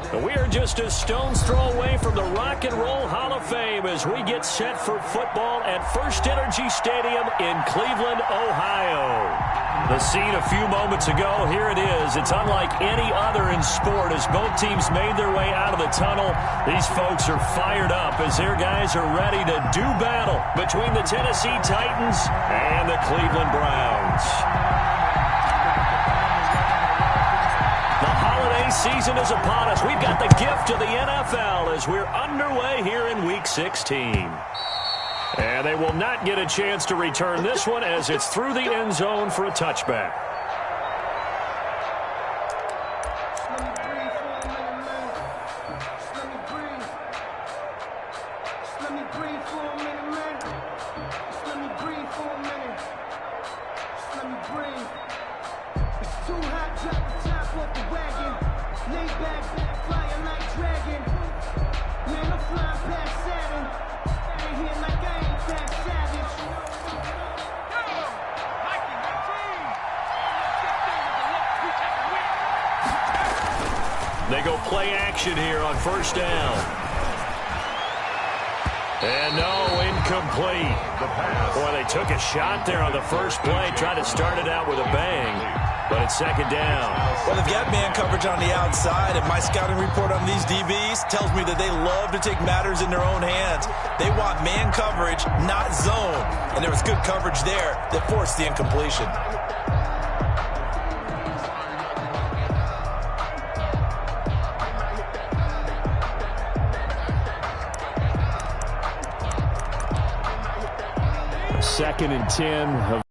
We are just a stone's throw away from the Rock and Roll Hall of Fame as we get set for football at First Energy Stadium in Cleveland, Ohio. The scene a few moments ago, here it is. It's unlike any other in sport as both teams made their way out of the tunnel. These folks are fired up as their guys are ready to do battle between the Tennessee Titans and the Cleveland Browns. The holiday season is upon us. We've got the gift of the NFL as we're underway here in Week 16. And they will not get a chance to return this one as it's through the end zone for a touchback. They go play action here on first down. And no, incomplete. Boy, they took a shot there on the first play, tried to start it out with a bang, but it's second down. Well, they've got man coverage on the outside, and my scouting report on these DBs tells me that they love to take matters in their own hands. They want man coverage, not zone, and there was good coverage there that forced the incompletion. Second and 10 of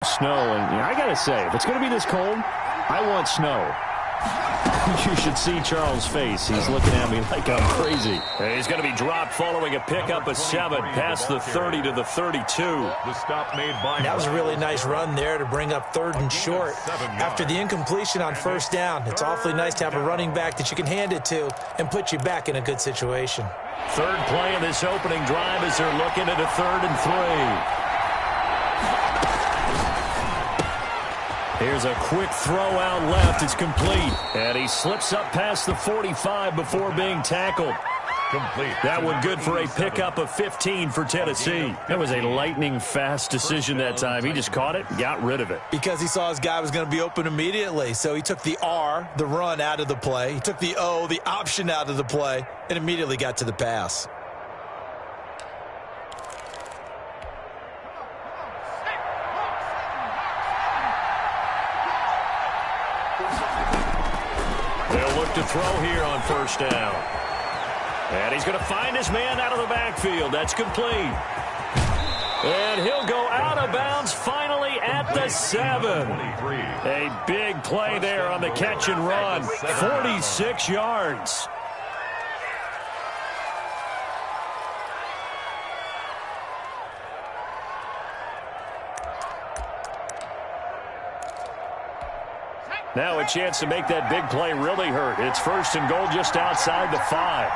snow. And I got to say, if it's going to be this cold, I want snow. You should see Charles' face. He's looking at me like I'm crazy. And he's going to be dropped following a pickup of 7 past the 30 to the 32. The stop made by that was a really nice run there to bring up 3rd and short. After the incompletion on first down, it's awfully nice to have a running back that you can hand it to and put you back in a good situation. Third play of this opening drive as they're looking at a 3rd and 3. Here's a quick throw out left. It's complete. And he slips up past the 45 before being tackled. Complete. That one good for a pickup of 15 for Tennessee. That was a lightning-fast decision that time. He just caught it and got rid of it. Because he saw his guy was going to be open immediately. So he took the R, the run, out of the play. He took the O, the option, out of the play, and immediately got to the pass. They'll look to throw here on first down. And he's going to find his man out of the backfield. That's complete. And he'll go out of bounds finally at the 7. A big play there on the catch and run. 46 yards. Now a chance to make that big play really hurt. It's 1st and goal just outside the 5.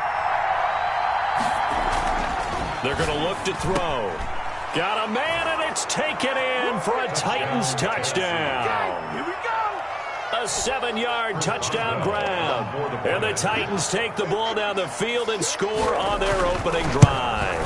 They're going to look to throw. Got a man, and it's taken in for a Titans touchdown. Here we go. A 7-yard touchdown grab. And the Titans take the ball down the field and score on their opening drive.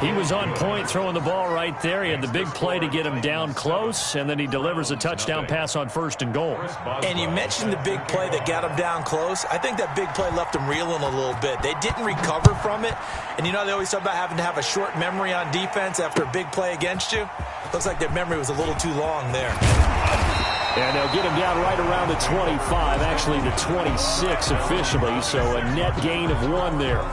He was on point throwing the ball right there. He had the big play to get him down close, and then he delivers a touchdown pass on 1st and goal. And you mentioned the big play that got him down close. I think that big play left him reeling a little bit. They didn't recover from it. And you know they always talk about having to have a short memory on defense after a big play against you. Looks like their memory was a little too long there. And they'll get him down right around the 25, actually the 26 officially, so a net gain of 1 there.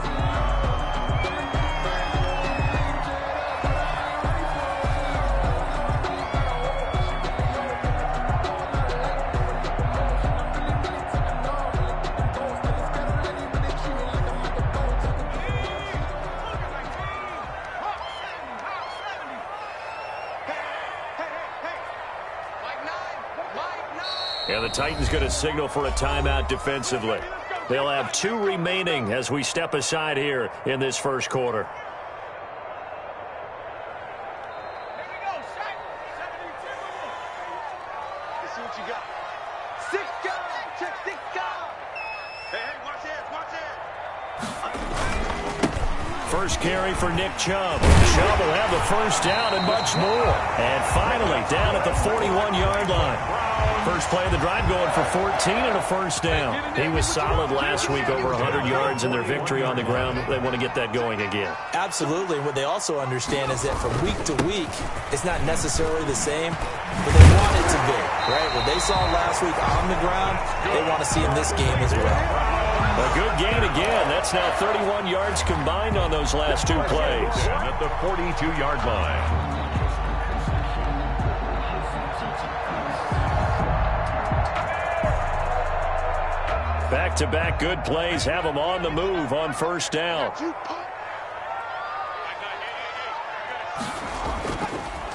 And the Titans going to signal for a timeout defensively. They'll have 2 remaining as we step aside here in this first quarter. Here we go, Shaq. 72. Let's see what you got. 6 First carry for Nick Chubb. Chubb will have the first down and much more. And finally, down at the 41-yard line. First play of the drive going for 14 and a first down. He was solid last week, over 100 yards in their victory on the ground. They want to get that going again. Absolutely. What they also understand is that from week to week, it's not necessarily the same, but they want it to be, right? What they saw last week on the ground, they want to see in this game as well. A good gain again. That's now 31 yards combined on those last two plays. At the 42-yard line. Back-to-back good plays have them on the move on first down.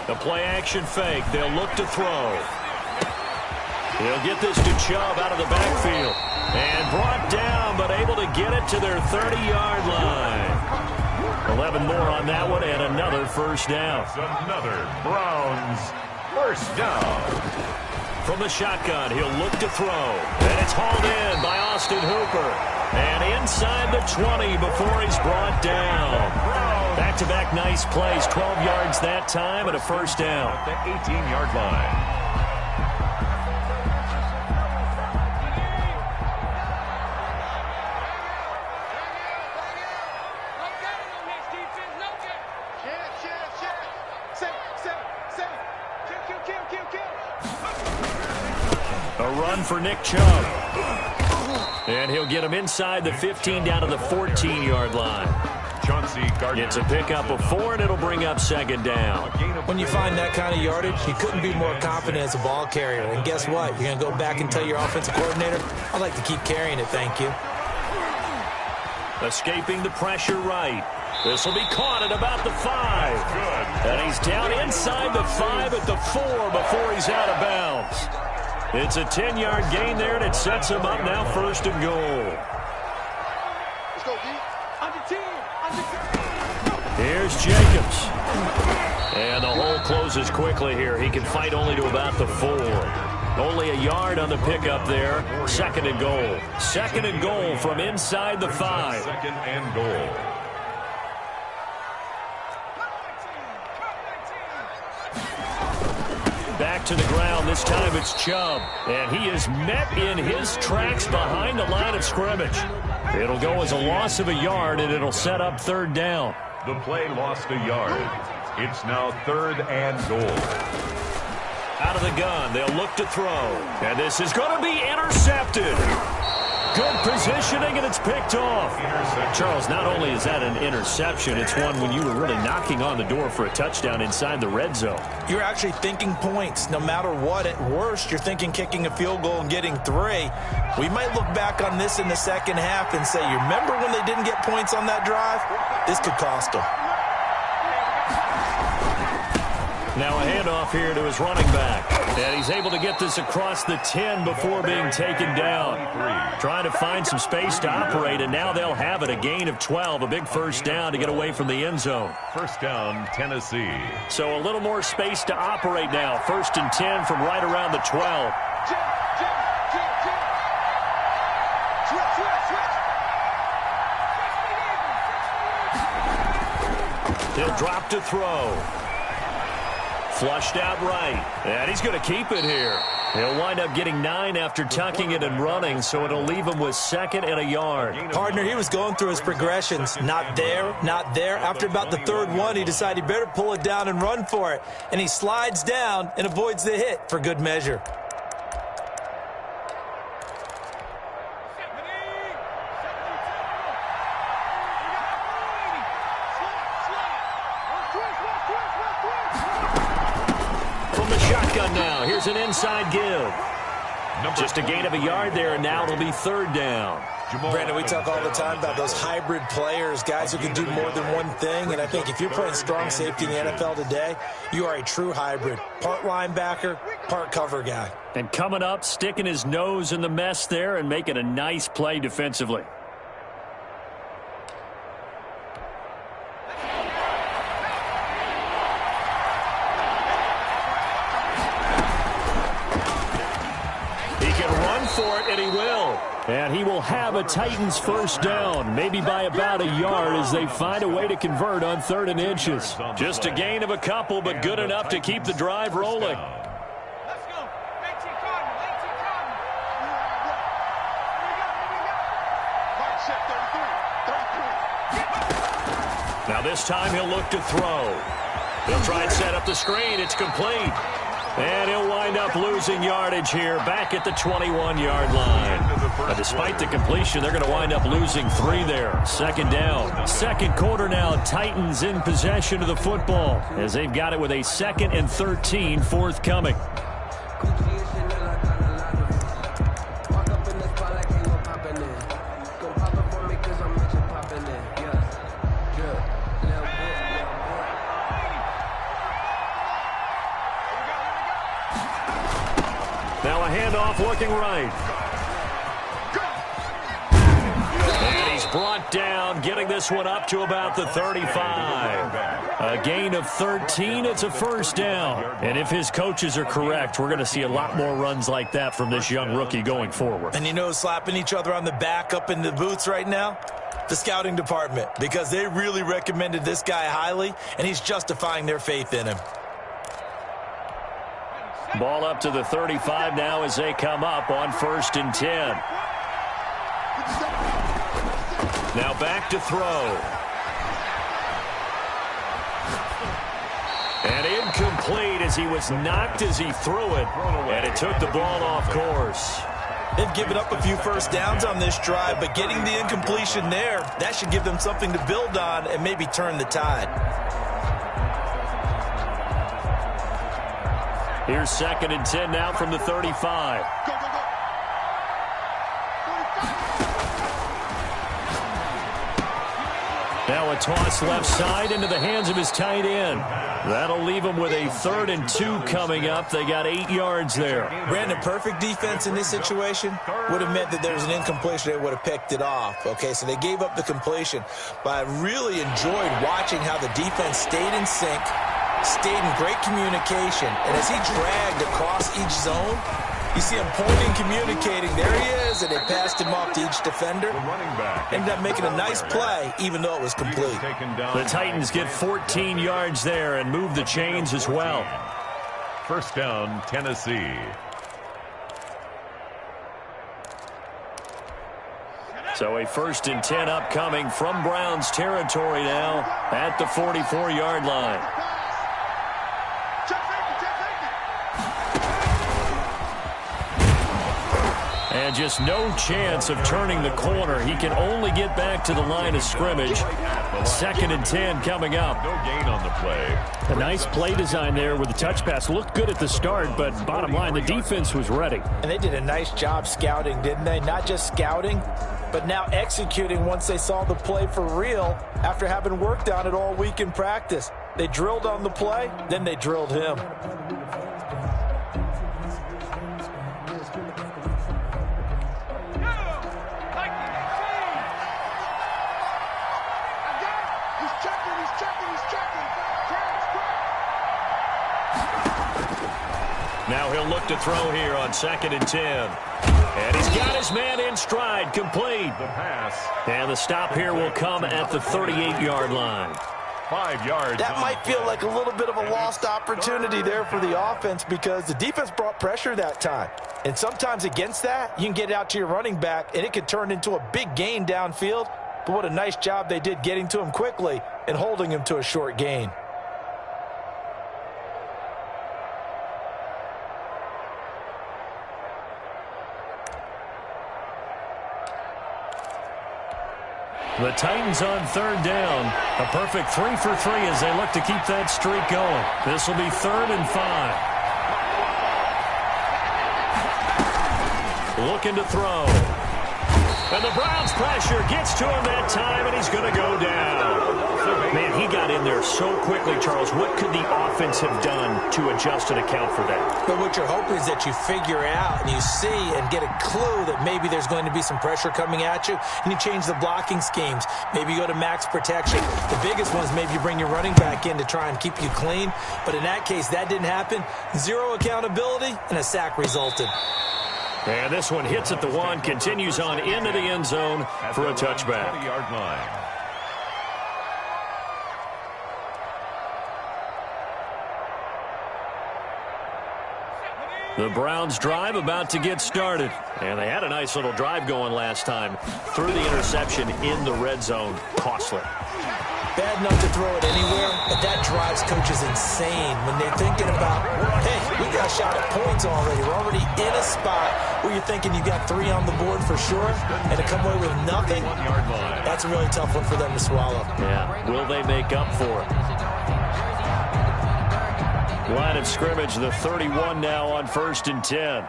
The play-action fake. They'll look to throw. He'll get this to Chubb out of the backfield. And brought down, but able to get it to their 30-yard line. 11 more on that one, and another first down. Another Browns first down. From the shotgun, he'll look to throw. And it's hauled in by Austin Hooper. And inside the 20 before he's brought down. Back-to-back nice plays. 12 yards that time and a first down. At the 18-yard line. A run for Nick Chubb. And he'll get him inside the 15 down to the 14-yard line. It's a pickup of 4, and it'll bring up second down. When you find that kind of yardage, you couldn't be more confident as a ball carrier. And guess what? You're going to go back and tell your offensive coordinator, I'd like to keep carrying it, thank you. Escaping the pressure right. This will be caught at about the 5. And he's down inside the 5 at the 4 before he's out of bounds. It's a 10-yard gain there, and it sets him up now first and goal. Let's go, D. Under 10. Here's Jacobs. And the hole closes quickly here. He can fight only to about the 4. Only a yard on the pickup there. Second and goal. Second and goal from inside the 5. Second and goal. Back to the ground. This time it's Chubb. And he is met in his tracks behind the line of scrimmage. It'll go as a loss of a yard, and it'll set up third down. The play lost a yard. It's now third and goal. Out of the gun, they'll look to throw. And this is going to be intercepted. Good positioning, and it's picked off. Charles, not only is that an interception, it's one when you were really knocking on the door for a touchdown inside the red zone. You're actually thinking points. No matter what, at worst, you're thinking kicking a field goal and getting 3. We might look back on this in the second half and say, you remember when they didn't get points on that drive? This could cost them. Now a handoff here to his running back. And he's able to get this across the 10 before being taken down. Trying to find some space to operate, and now they'll have it. A gain of 12, a big first down to get away from the end zone. First down, Tennessee. So a little more space to operate now. First and 10 from right around the 12. He'll drop to throw. Flushed out right. And he's going to keep it here. He'll wind up getting 9 after tucking it and running, so it'll leave him with second and a yard. Partner, he was going through his progressions. Not there, not there. After about the third one, he decided he better pull it down and run for it. And he slides down and avoids the hit for good measure. Now, here's an inside give. Just a gain of a yard there, and now it'll be third down. Brandon, we talk all the time about those hybrid players, guys who can do more than one thing. And I think if you're playing strong safety in the NFL today, you are a true hybrid. Part linebacker, part cover guy. And coming up, sticking his nose in the mess there and making a nice play defensively. For it, and he will. And he will have a Titans first down, maybe by about a yard as they find a way to convert on 3rd and inches. Just a gain of a couple, but good enough to keep the drive rolling. Let's go. 18 Cardinal. 18 Cardinal. Mark set 33. 33. Now this time he'll look to throw. He'll try and set up the screen. It's complete. And he'll wind up losing yardage here back at the 21-yard line. Now, despite the completion, they're going to wind up losing 3 there. 2nd down. 2nd quarter now. Titans in possession of the football as they've got it with a 2nd and 13 forthcoming. Now a handoff looking right. And he's brought down, getting this one up to about the 35. A gain of 13, it's a first down. And if his coaches are correct, we're going to see a lot more runs like that from this young rookie going forward. And you know, slapping each other on the back up in the booths right now? The scouting department, because they really recommended this guy highly, and he's justifying their faith in him. Ball up to the 35 now as they come up on 1st and 10. Now back to throw. And incomplete as he was knocked as he threw it. And it took the ball off course. They've given up a few first downs on this drive, but getting the incompletion there, that should give them something to build on and maybe turn the tide. Here's 2nd and 10 now from the 35. Go, go, go. 45. Now a toss left side into the hands of his tight end. That'll leave him with a 3rd and 2 coming up. They got 8 yards there. Brandon, perfect defense in this situation would have meant that there was an incompletion. They would have picked it off. Okay, so they gave up the completion. But I really enjoyed watching how the defense stayed in sync, stayed in great communication. And as he dragged across each zone, you see him pointing, communicating. There he is, and they passed him off to each defender. Ended up making a nice play, even though it was complete. The Titans get 14 yards there and move the chains as well. First down, Tennessee. So a 1st and 10 upcoming from Browns territory now at the 44-yard line. And just no chance of turning the corner. He can only get back to the line of scrimmage. 2nd and 10 coming up. No gain on the play. A nice play design there with the touch pass. Looked good at the start, but bottom line, the defense was ready. And they did a nice job scouting, didn't they? Not just scouting, but now executing once they saw the play for real after having worked on it all week in practice. They drilled on the play, then they drilled him. Now he'll look to throw here on 2nd and 10. And he's got his man in stride, complete. The pass. And the stop here will come at the 38-yard line. 5 yards. That might feel like a little bit of a lost opportunity there for the offense because the defense brought pressure that time. And sometimes against that, you can get out to your running back, and it could turn into a big gain downfield. But what a nice job they did getting to him quickly and holding him to a short gain. The Titans on 3rd down. A perfect 3 for 3 as they look to keep that streak going. This will be 3rd and 5. Looking to throw. And the Browns pressure gets to him that time, and he's going to go down. Man, he got in there so quickly, Charles. What could the offense have done to adjust and account for that? But what you're hoping is that you figure out and you see and get a clue that maybe there's going to be some pressure coming at you, and you change the blocking schemes. Maybe you go to max protection. The biggest one is maybe you bring your running back in to try and keep you clean. But in that case, that didn't happen. Zero accountability, and a sack resulted. And this one hits at the 1, continues on into the end zone for a touchback. 20-yard line. The Browns drive about to get started. And they had a nice little drive going last time. Threw the interception in the red zone. Costly. Bad enough to throw it anywhere, but that drives coaches insane when they're thinking about, hey, we got a shot at points already. We're already in a spot where you're thinking you got 3 on the board for sure, and to come away with nothing, that's a really tough one for them to swallow. Yeah, will they make up for it? Line of scrimmage, the 31 now on 1st and 10.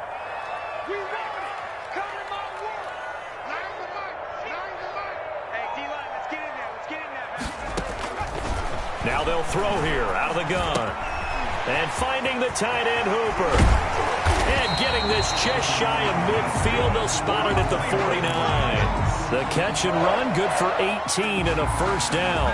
Now they'll throw here out of the gun. And finding the tight end Hooper. And getting this just shy of midfield. They'll spot it at the 49. The catch and run, good for 18 and a first down.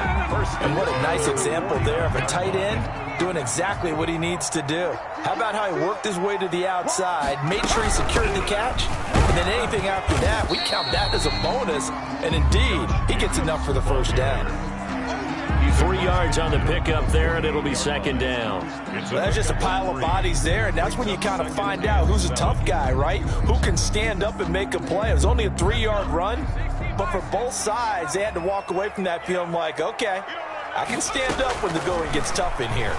And what a nice example there of a tight end doing exactly what he needs to do. How about how he worked his way to the outside, made sure he secured the catch, and then anything after that, we count that as a bonus. And indeed, he gets enough for the first down. 3 yards on the pickup there, and it'll be 2nd down. Well, that's just a pile of bodies there, and that's when you kind of find out who's a tough guy, right? Who can stand up and make a play. It was only a 3-yard run, but for both sides, they had to walk away from that feeling like, okay, I can stand up when the going gets tough in here.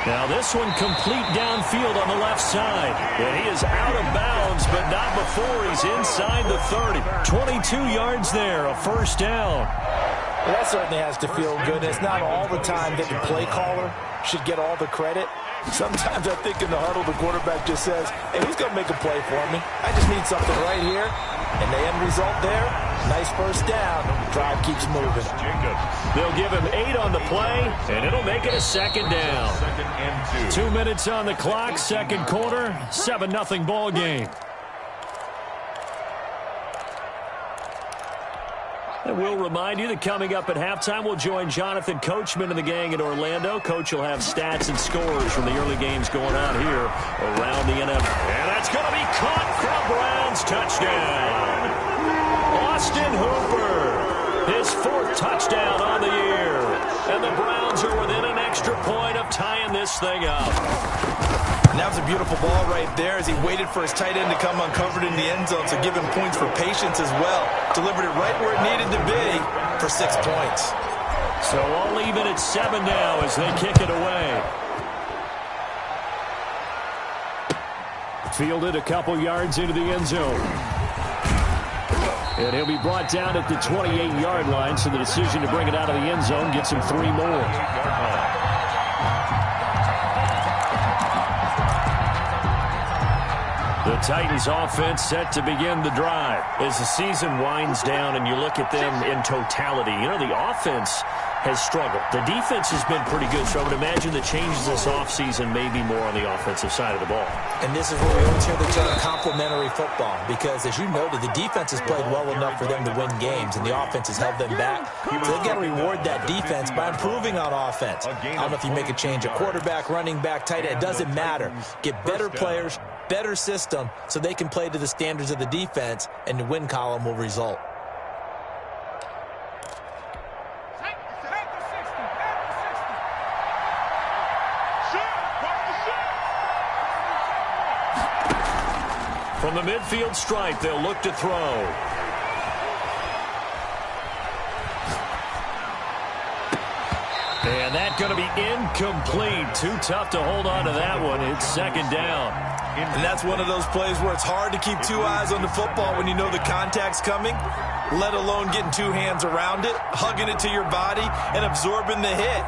Now this one complete downfield on the left side. And he is out of bounds, but not before he's inside the 30. 22 yards there, a first down. Well, that certainly has to feel good. It's not all the time that the play caller should get all the credit. Sometimes I think in the huddle, the quarterback just says, hey, who's going to make a play for me? I just need something right here. And the end result there, nice first down. Drive keeps moving. They'll give him 8 on the play, and it'll make it a 2nd down. 2nd and 2. 2 minutes on the clock, 2nd quarter, 7-0 ball game. And we'll remind you that coming up at halftime, we'll join Jonathan Coachman and the gang in Orlando. Coach will have stats and scores from the early games going on here around the NFL. And that's going to be caught for a Browns touchdown. Austin Hooper, his 4th touchdown on the year. And the Browns are within an extra point of tying this thing up. And that was a beautiful ball right there as he waited for his tight end to come uncovered in the end zone, so give him points for patience as well. Delivered it right where it needed to be for 6 points. So all even at 7 now as they kick it away. Fielded a couple yards into the end zone. And he'll be brought down at the 28-yard line, so the decision to bring it out of the end zone gets him 3 more. The Titans offense set to begin the drive. As the season winds down and you look at them in totality, you know, the offense has struggled. The defense has been pretty good, so I would imagine the changes this offseason may be more on the offensive side of the ball. And this is where we always hear the term complementary football, because as you noted, the defense has played well enough for them to win games, and the offense has held them back. So they've got to reward that defense by improving on offense. I don't know if you make a change, a quarterback, running back, tight end, it doesn't matter. Get better players, better system, so they can play to the standards of the defense, and the win column will result. From the midfield stripe, they'll look to throw. And that's going to be incomplete. Too tough to hold on to that one. It's 2nd down. And that's one of those plays where it's hard to keep 2 eyes on the football when you know the contact's coming, let alone getting 2 hands around it, hugging it to your body, and absorbing the hit,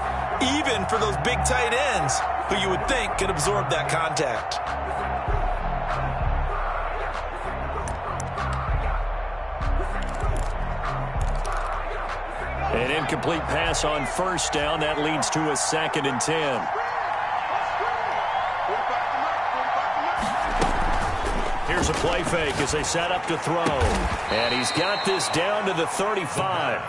even for those big tight ends who you would think could absorb that contact. An incomplete pass on 1st down. That leads to a 2nd and 10. Here's a play fake as they set up to throw. And he's got this down to the 35.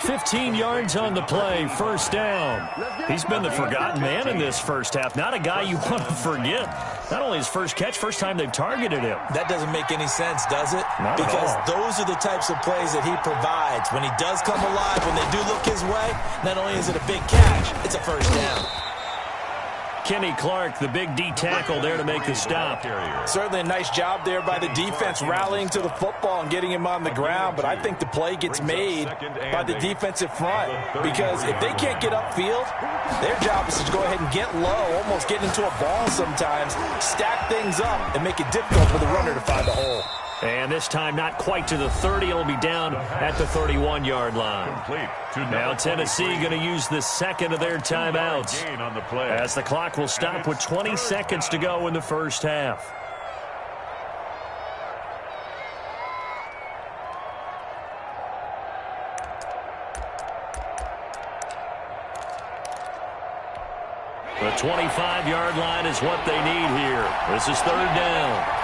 15 yards on the play, first down. He's been the forgotten man in this first half. Not a guy you want to forget. Not only his first catch, first time they've targeted him. That doesn't make any sense, does it? Not because at all. Those are the types of plays that he provides. When he does come alive, when they do look his way, not only is it a big catch, it's a first down. Kenny Clark, the big D tackle there to make the stop. Certainly a nice job there by the defense rallying to the football and getting him on the ground, but I think the play gets made by the defensive front because if they can't get upfield, their job is to go ahead and get low, almost get into a ball sometimes, stack things up, and make it difficult for the runner to find a hole. And this time not quite to the 30. It'll be down at the 31-yard line. Now Tennessee going to use the second of their timeouts as the clock will stop with 20 seconds to go in the first half. The 25-yard line is what they need here. This is third down.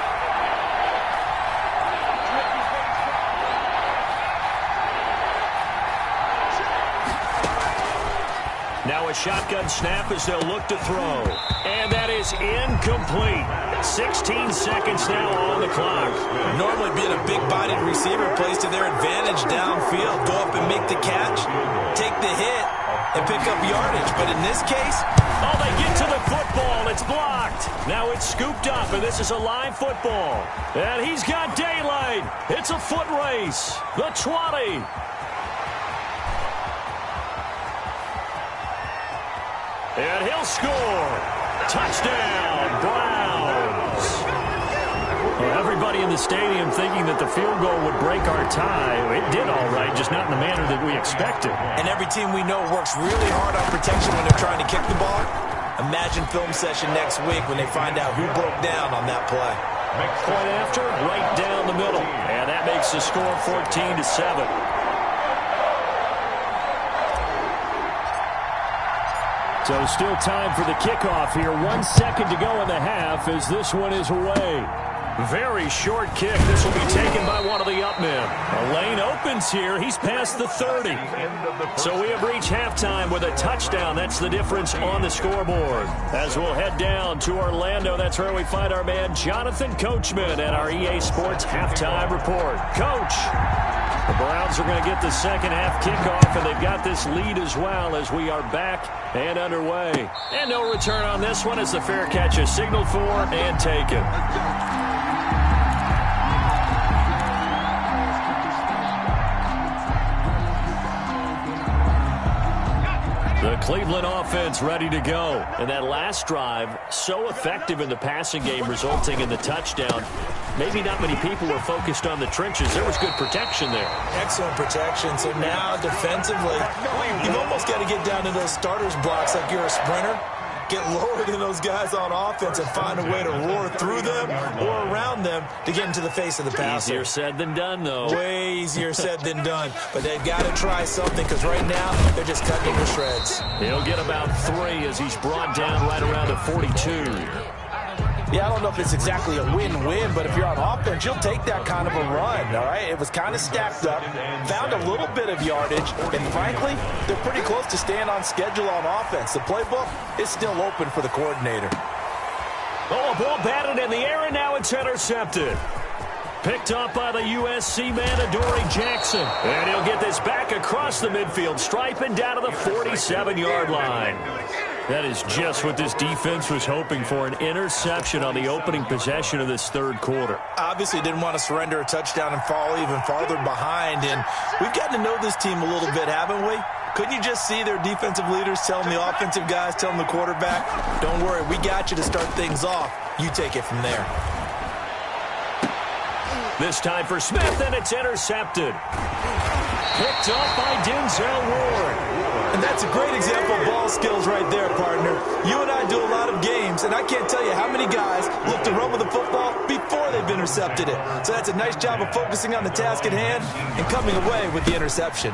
Now a shotgun snap as they'll look to throw. And that is incomplete. 16 seconds now on the clock. Normally being a big-bodied receiver plays to their advantage downfield. Go up and make the catch, take the hit, and pick up yardage. But in this case, oh, they get to the football. It's blocked. Now it's scooped up, and this is a live football. And he's got daylight. It's a foot race. The 20. And he'll score. Touchdown, Browns. Well, everybody in the stadium thinking that the field goal would break our tie. It did all right, just not in the manner that we expected. And every team we know works really hard on protection when they're trying to kick the ball. Imagine film session next week when they find out who broke down on that play. Point after, right down the middle. And that makes the score 14-7. So still time for the kickoff here. 1 second to go in the half as this one is away. Very short kick. This will be taken by one of the up men. A lane opens here. He's past the 30. So we have reached halftime with a touchdown. That's the difference on the scoreboard. As we'll head down to Orlando, that's where we find our man Jonathan Coachman at our EA Sports Halftime Report. Coach, the Browns are going to get the second half kickoff, and they've got this lead as well as we are back and underway. And no return on this one as the fair catch is signaled for and taken. The Cleveland offense ready to go. And that last drive, so effective in the passing game, resulting in the touchdown. Maybe not many people were focused on the trenches. There was good protection there. Excellent protection. So now defensively, you've almost got to get down to those starters blocks like you're a sprinter. Get lower than those guys on offense and find a way to roar through them or around them to get into the face of the passer. Easier said than done, though. Way easier said than done. But they've got to try something because right now they're just cutting him to shreds. He'll get about 3 as he's brought down right around the 42. Yeah, I don't know if it's exactly a win-win, but if you're on offense, you'll take that kind of a run, all right? It was kind of stacked up, found a little bit of yardage, and frankly, they're pretty close to staying on schedule on offense. The playbook is still open for the coordinator. Oh, a ball batted in the air, and now it's intercepted. Picked up by the USC man, Adoree Jackson. And he'll get this back across the midfield stripe and down to the 47-yard line. That is just what this defense was hoping for, an interception on the opening possession of this third quarter. Obviously didn't want to surrender a touchdown and fall even farther behind. And we've gotten to know this team a little bit, haven't we? Couldn't you just see their defensive leaders telling the offensive guys, telling the quarterback, don't worry, we got you to start things off. You take it from there. This time for Smith, and it's intercepted. Picked up by Denzel Ward. And that's a great example of ball skills right there, partner. You and I do a lot of games, and I can't tell you how many guys look to run with the football before they've intercepted it. So that's a nice job of focusing on the task at hand and coming away with the interception.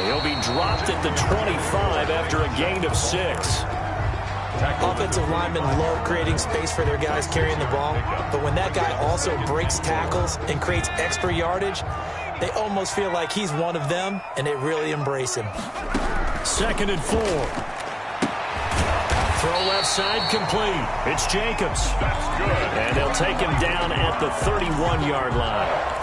He'll be dropped at the 25 after a gain of 6. Offensive linemen love creating space for their guys carrying the ball, but when that guy also breaks tackles and creates extra yardage, They almost feel like he's one of them, and they really embrace him. 2nd and 4. Throw left side complete. It's Jacobs. That's good. And they'll take him down at the 31-yard line.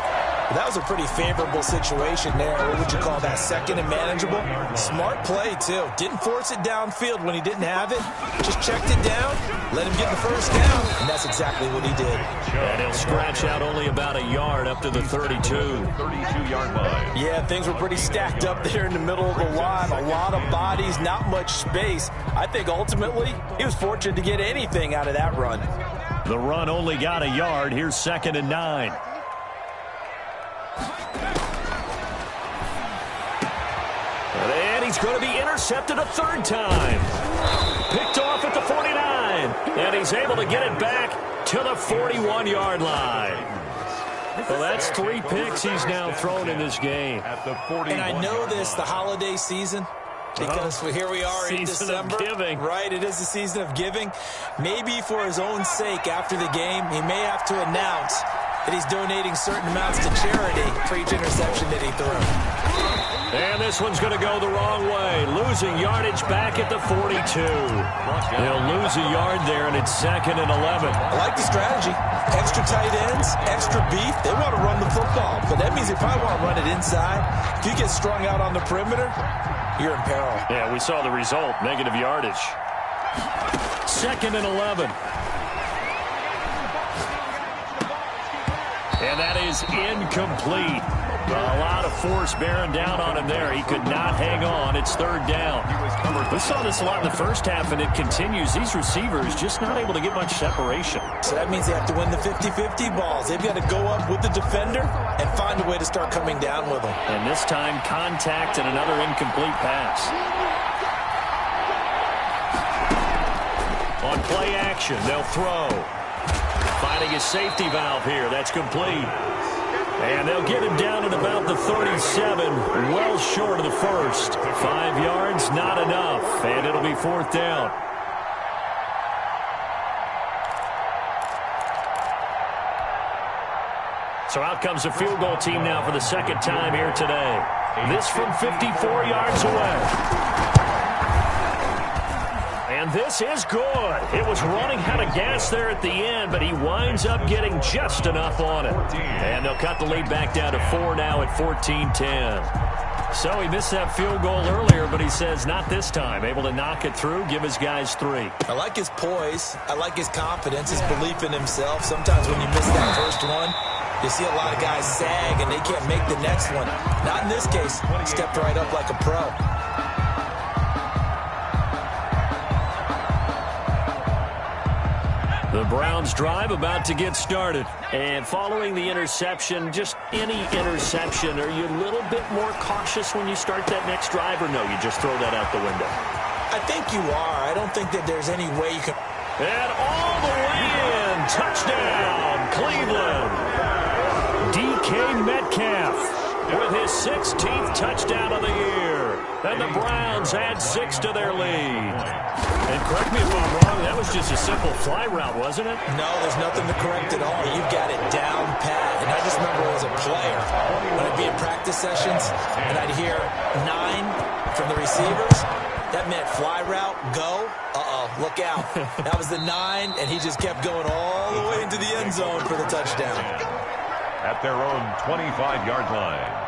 That was a pretty favorable situation there. What would you call that? 2nd and manageable? Smart play, too. Didn't force it downfield when he didn't have it. Just checked it down, let him get the first down, and that's exactly what he did. And he'll scratch out only about a yard up to the 32. 32-yard line. Yeah, things were pretty stacked up there in the middle of the line. A lot of bodies, not much space. I think ultimately he was fortunate to get anything out of that run. The run only got a yard. Here's 2nd and 9. And he's going to be intercepted a 3rd time. Picked off at the 49. And he's able to get it back to the 41-yard line. Well, that's 3 picks he's now thrown in this game. At the 41. And I know this, the holiday season, because here we are in December. Season of giving. Right, it is the season of giving. Maybe for his own sake after the game, he may have to announce that he's donating certain amounts to charity for each interception that he threw. And this one's going to go the wrong way. Losing yardage back at the 42. They'll lose a yard there, and it's 2nd and 11. I like the strategy. Extra tight ends, extra beef. They want to run the football, but that means they probably want to run it inside. If you get strung out on the perimeter, you're in peril. Yeah, we saw the result, negative yardage. 2nd and 11. And that is incomplete. A lot of force bearing down on him there. He could not hang on. It's 3rd down. We saw this a lot in the first half, and it continues. These receivers just not able to get much separation. So that means they have to win the 50-50 balls. They've got to go up with the defender and find a way to start coming down with them. And this time, contact and another incomplete pass. On play action, they'll throw. Finding his safety valve here. That's complete. And they'll get him down at about the 37, well short of the first. 5 yards, not enough, and it'll be 4th down. So out comes the field goal team now for the 2nd time here today. This from 54 yards away. And this is good. It was running out of gas there at the end, but he winds up getting just enough on it. And they'll cut the lead back down to 4 now at 14-10. So he missed that field goal earlier, but he says not this time. Able to knock it through, give his guys 3. I like his poise. I like his confidence, his belief in himself. Sometimes when you miss that first one, you see a lot of guys sag and they can't make the next one. Not in this case. Stepped right up like a pro. The Browns drive about to get started. And following the interception, just any interception, are you a little bit more cautious when you start that next drive, or no, you just throw that out the window? I think you are. I don't think that there's any way you can. And all the way in. Touchdown, Cleveland. DK Metcalf with his 16th touchdown of the year. And the Browns add 6 to their lead. And correct me if I'm wrong, that was just a simple fly route, wasn't it? No, there's nothing to correct at all. You've got it down pat. And I just remember as a player, when I'd be in practice sessions and I'd hear 9 from the receivers, that meant fly route, go. Look out. That was the 9, and he just kept going all the way into the end zone for the touchdown. At their own 25-yard line.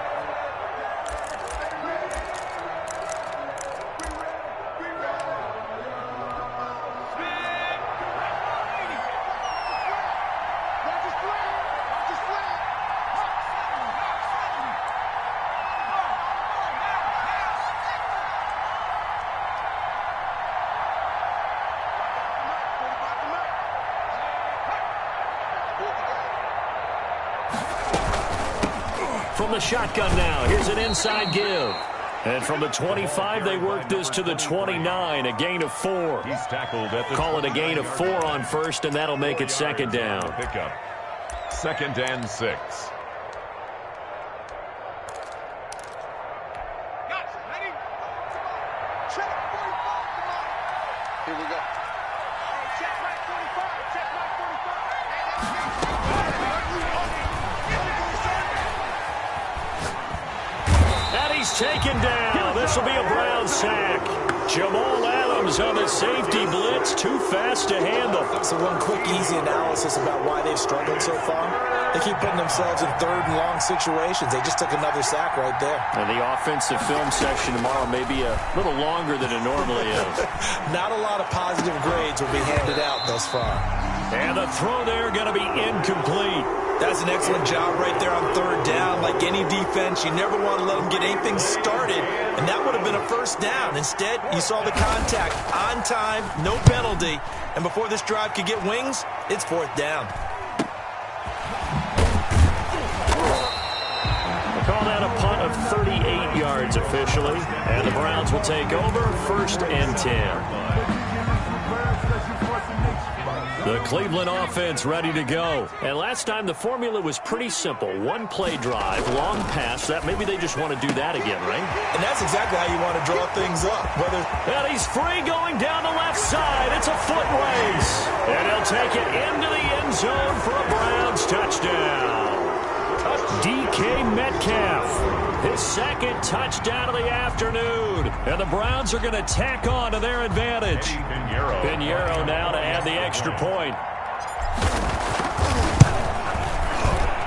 From the shotgun now, here's an inside give. And from the 25, they work this to the 29, a gain of 4. He's tackled at the Call it a gain of 4 on first, and that'll make it 2nd down. Pickup. 2nd and 6. Ready? Check 45. Here we go. Check right 45. Check right 45. he's taken down. This will be a Brown sack. Jamal Adams on the safety blitz. Too fast to handle. So one quick, easy analysis about why they've struggled so far. They keep putting themselves in third and long situations. They just took another sack right there. And the offensive film session tomorrow may be a little longer than it normally is. Not a lot of positive grades will be handed out thus far. And the throw there going to be incomplete. That's an excellent job right there on third down. Like any defense, you never want to let them get anything started, and that would have been a first down. Instead, you saw the contact on time, no penalty, and before this drive could get wings, it's fourth down. We'll call that a punt of 38 yards officially, and the Browns will take over 1st and 10. The Cleveland offense ready to go. And last time the formula was pretty simple. One play drive, long pass. That maybe they just want to do that again, right? And that's exactly how you want to draw things up. And he's free going down the left side. It's a foot race. And he'll take it into the end zone for a Browns touchdown. DK Metcalf, his second touchdown of the afternoon. And the Browns are going to tack on to their advantage. Pinheiro now to add the extra point.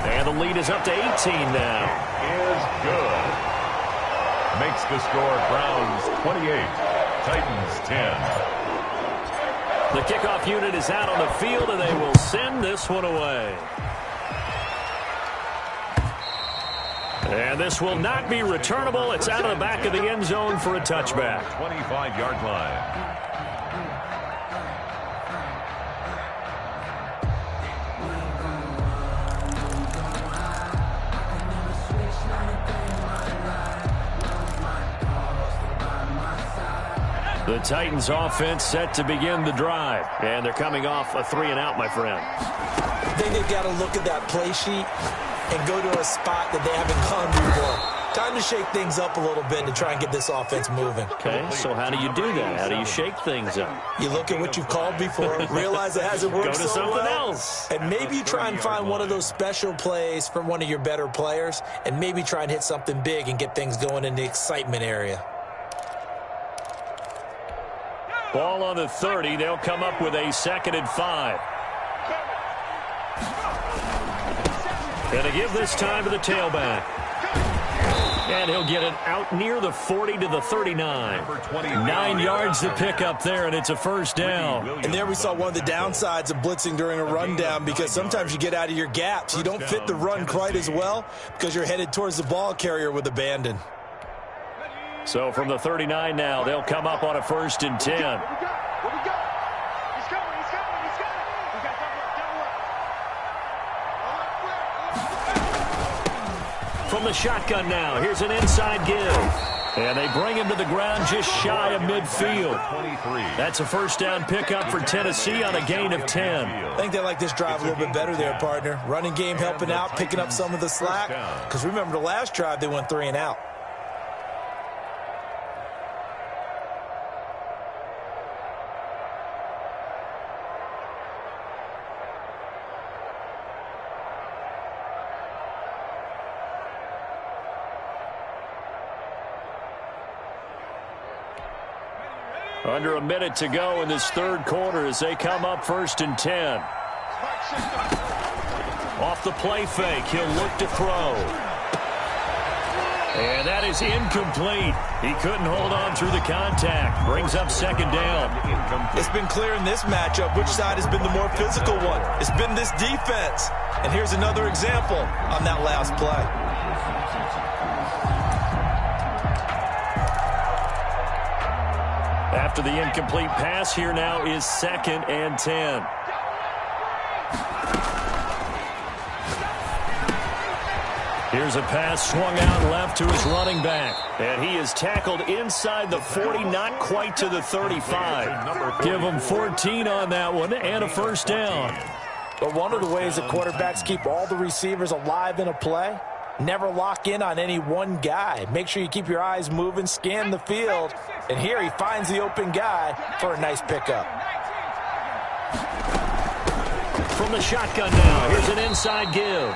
And the lead is up to 18 now. Is good. Makes the score Browns 28, Titans 10. The kickoff unit is out on the field, and they will send this one away. And this will not be returnable. It's out of the back of the end zone for a touchback. 25-yard line. The Titans offense set to begin the drive. And they're coming off a 3-and-out, my friend. I think they've got to look at that play sheet and go to a spot that they haven't gone before. Time to shake things up a little bit to try and get this offense moving. Okay, so how do you do that? How do you shake things up? You look at what you've called before, realize it hasn't worked Go to so something well, else. and maybe you try and find one of those special plays from one of your better players, and maybe try and hit something big and get things going in the excitement area. Ball on the 30. They'll come up with a 2nd and 5. And they give this time to the tailback. And he'll get it out near the 40 to the 39. 9 yards to pick up there, and it's a first down. And there we saw one of the downsides of blitzing during a rundown, because sometimes you get out of your gaps. You don't fit the run quite as well because you're headed towards the ball carrier with abandon. So from the 39 now, they'll come up on a 1st and 10. Here we go. He's coming. He's coming. He's coming. We got double up. From the shotgun now, here's an inside give. And they bring him to the ground just shy of midfield. That's a first down pickup for Tennessee on a gain of 10. I think they like this drive a little bit better there, partner. Running game helping out, picking up some of the slack. Because remember, the last drive they went 3-and-out. Under a minute to go in this third quarter as they come up 1st and 10. Off the play fake, he'll look to throw. And that is incomplete. He couldn't hold on through the contact. Brings up 2nd down. It's been clear in this matchup which side has been the more physical one. It's been this defense. And here's another example on that last play. After the incomplete pass, here now is 2nd and 10. Here's a pass swung out left to his running back. And he is tackled inside the 40, not quite to the 35. Give him 14 on that one and a first down. But one of the ways that quarterbacks keep all the receivers alive in a play, never lock in on any one guy. Make sure you keep your eyes moving, scan the field. And here he finds the open guy for a nice pickup. From the shotgun now, here's an inside give.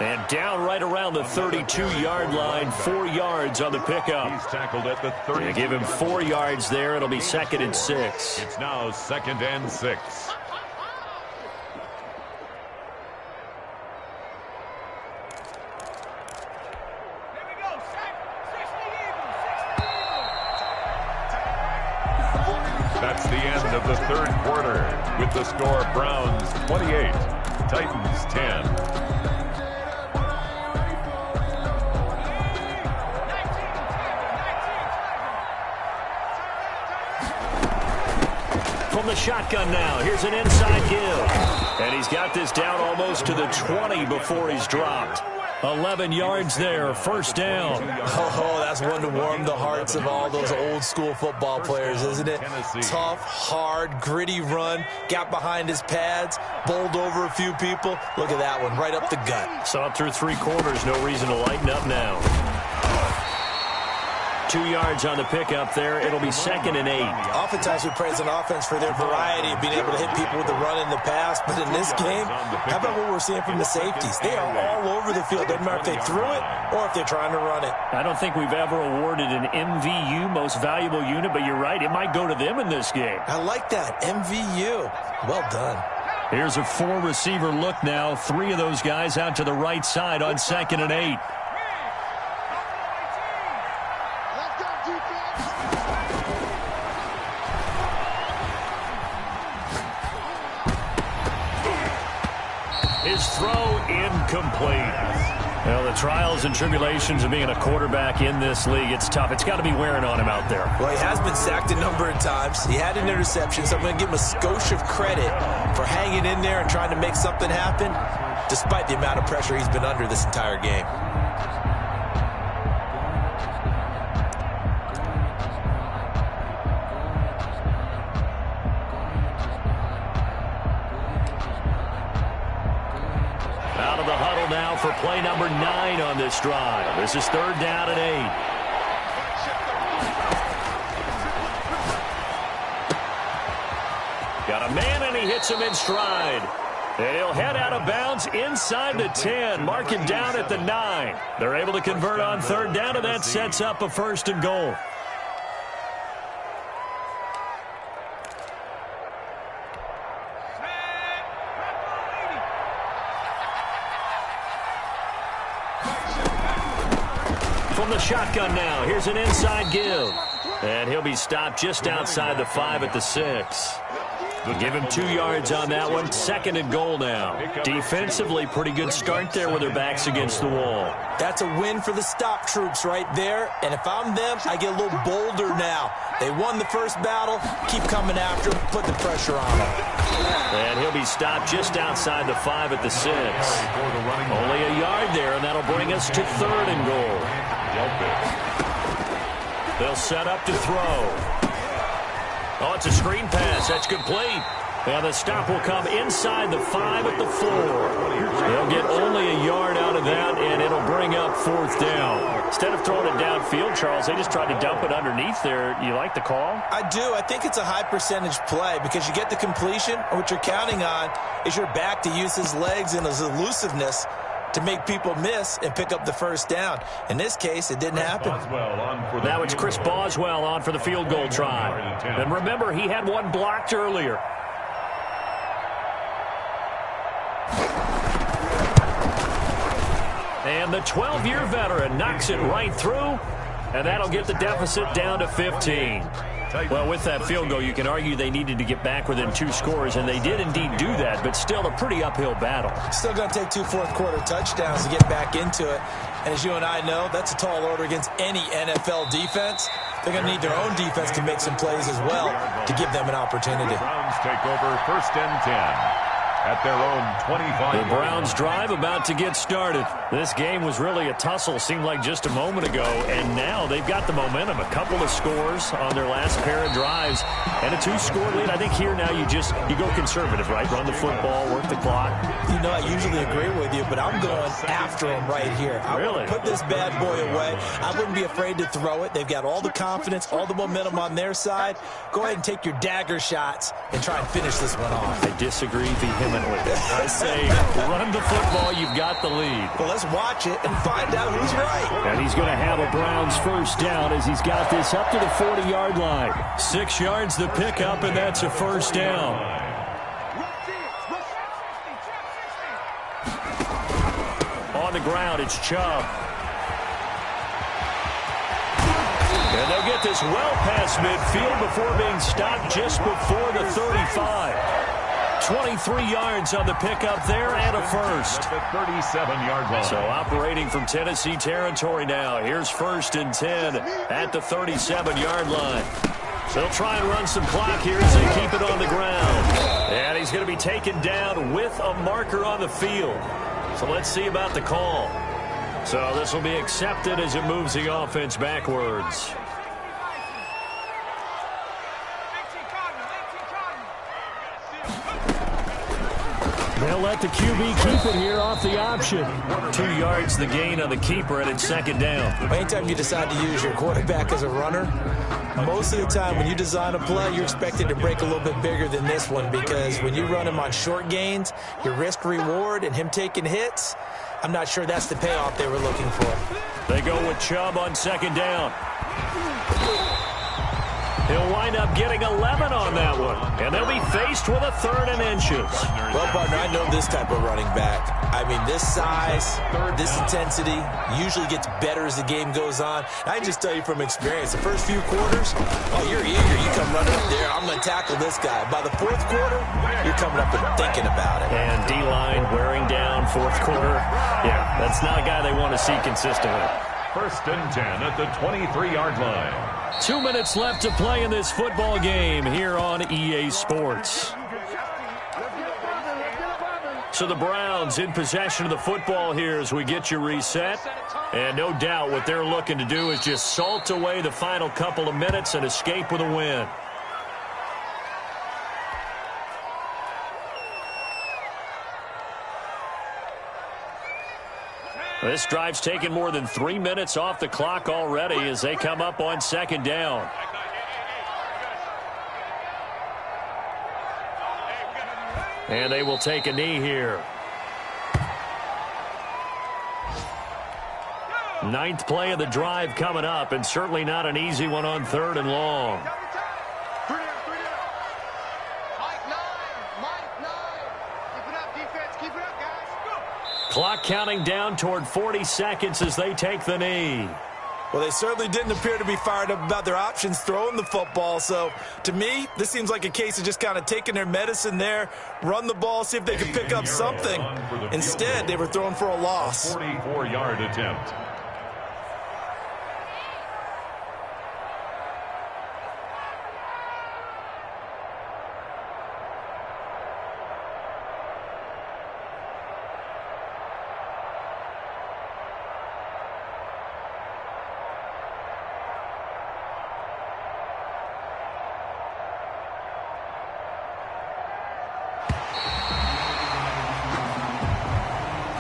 And down right around the 32-yard line, 4 yards on the pickup. He's tackled at the 30. They give him 4 yards there. It'll be 2nd and 6. It's now 2nd and 6. That's the end of the third quarter with the score Browns 28, Titans 10. From the shotgun now, here's an inside give. And he's got this down almost to the 20 before he's dropped. 11 yards there, 1st down. Oh, that's one to warm the hearts of all those old school football players, isn't it? Tough, hard, gritty run, got behind his pads, bowled over a few people. Look at that one, right up the gut. Saw it through 3 quarters, no reason to lighten up now. 2 yards on the pickup there. It'll be 2nd and 8. Oftentimes we praise an offense for their variety of being able to hit people with the run in the pass, but in this game, how about what we're seeing from the safeties? They are all over the field. Doesn't matter if they threw it or if they're trying to run it. I don't think we've ever awarded an MVU, most valuable unit, but you're right, it might go to them in this game. I like that, MVU. Well done. Here's a 4-receiver look now. 3 of those guys out to the right side on 2nd and 8. His throw incomplete. Well, the trials and tribulations of being a quarterback in this league, it's tough. It's got to be wearing on him out there. Well, he has been sacked a number of times. He had an interception, so I'm going to give him a skosh of credit for hanging in there and trying to make something happen, despite the amount of pressure he's been under this entire game. For play number 9 on this drive. This is 3rd down and 8. Got a man, and he hits him in stride. And he'll head out of bounds inside the 10, marking down at the 9. They're able to convert on 3rd down, and that sets up a 1st and goal. From the shotgun now, here's an inside give. And he'll be stopped just outside the 5 at the 6. Give him 2 yards on that one. 2nd and goal now. Defensively, pretty good start there with their backs against the wall. That's a win for the stop troops right there. And if I'm them, I get a little bolder now. They won the first battle. Keep coming after them. Put the pressure on them. And he'll be stopped just outside the 5 at the 6. Only a yard there, and that'll bring us to 3rd and goal. They'll set up to throw. Oh, it's a screen pass. That's complete. And the stop will come inside the 5 at the 4. They'll get only a yard out of that, and it'll bring up 4th down. Instead of throwing it downfield, Charles, they just tried to dump it underneath there. You like the call? I do. I think it's a high percentage play because you get the completion, and what you're counting on is your back to use his legs and his elusiveness to make people miss and pick up the 1st down. In this case, it didn't happen. Now it's Chris Boswell on for the field goal try. And remember, he had one blocked earlier. And the 12-year veteran knocks it right through, and that'll get the deficit down to 15. Well, with that field goal, you can argue they needed to get back within 2 scores, and they did indeed do that, but still a pretty uphill battle. Still going to take 2 fourth-quarter touchdowns to get back into it. And as you and I know, that's a tall order against any NFL defense. They're going to need their own defense to make some plays as well to give them an opportunity. The Browns take over 1st and 10. At their own 25. The Browns drive about to get started. This game was really a tussle, seemed like just a moment ago, and now they've got the momentum. A couple of scores on their last pair of drives, and a 2-score lead. I think here now you go conservative, right? Run the football, work the clock. You know, I usually agree with you, but I'm going after them right here. I want to put this bad boy away. I wouldn't be afraid to throw it. They've got all the confidence, all the momentum on their side. Go ahead and take your dagger shots and try and finish this one off. I disagree vehemently. vehemently. I say, run the football, you've got the lead. Well, let's watch it and find out who's right. And he's going to have a Browns first down as he's got this up to the 40-yard line. 6 yards the pickup, and that's a first down. On the ground, it's Chubb. And they'll get this well past midfield before being stopped just before the 35. 23 yards on the pickup there and a first. At the 37-yard line. So operating from Tennessee territory now. Here's 1st and 10 at the 37-yard line. So they'll try and run some clock here as they keep it on the ground. And he's going to be taken down with a marker on the field. So let's see about the call. So this will be accepted as it moves the offense backwards. They'll let the QB keep it here off the option. 2 yards the gain on the keeper, and it's 2nd down. Anytime you decide to use your quarterback as a runner, most of the time when you design a play, you're expected to break a little bit bigger than this one, because when you run him on short gains, your risk-reward and him taking hits, I'm not sure that's the payoff they were looking for. They go with Chubb on 2nd down. He'll wind up getting 11 on that one, and they'll be faced with a 3rd and inches. Well, partner, I know this type of running back. I mean, this size, this intensity usually gets better as the game goes on. I can just tell you from experience, the first few quarters, oh, you're eager. You come running up there, I'm going to tackle this guy. By the 4th quarter, you're coming up and thinking about it. And D-line wearing down 4th quarter. Yeah, that's not a guy they want to see consistently. 1st and 10 at the 23-yard line. 2 minutes left to play in this football game here on EA Sports. So the Browns in possession of the football here as we get you reset. And no doubt what they're looking to do is just salt away the final couple of minutes and escape with a win. This drive's taken more than 3 minutes off the clock already as they come up on 2nd down. And they will take a knee here. 9th play of the drive coming up, and certainly not an easy one on 3rd and long. Clock counting down toward 40 seconds as they take the knee. Well, they certainly didn't appear to be fired up about their options throwing the football. So, to me, this seems like a case of just kind of taking their medicine there, run the ball, see if they can pick up something. Instead, they were throwing for a loss. 44-yard attempt.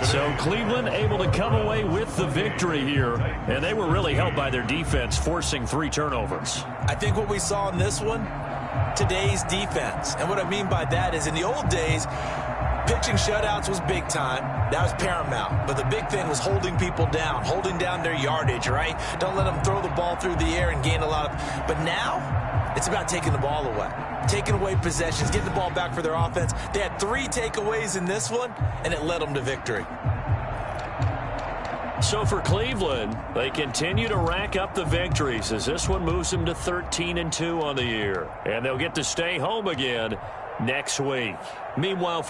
So Cleveland able to come away with the victory here, and they were really helped by their defense, forcing 3 turnovers. I think what we saw in this one, today's defense. And what I mean by that is in the old days, pitching shutouts was big time. That was paramount. But the big thing was holding people down, holding down their yardage, right? Don't let them throw the ball through the air and gain a lot of... But now, it's about taking the ball away. Taking away possessions, getting the ball back for their offense. They had 3 takeaways in this one, and it led them to victory. So for Cleveland, they continue to rack up the victories as this one moves them to 13-2 on the year. And they'll get to stay home again next week. Meanwhile...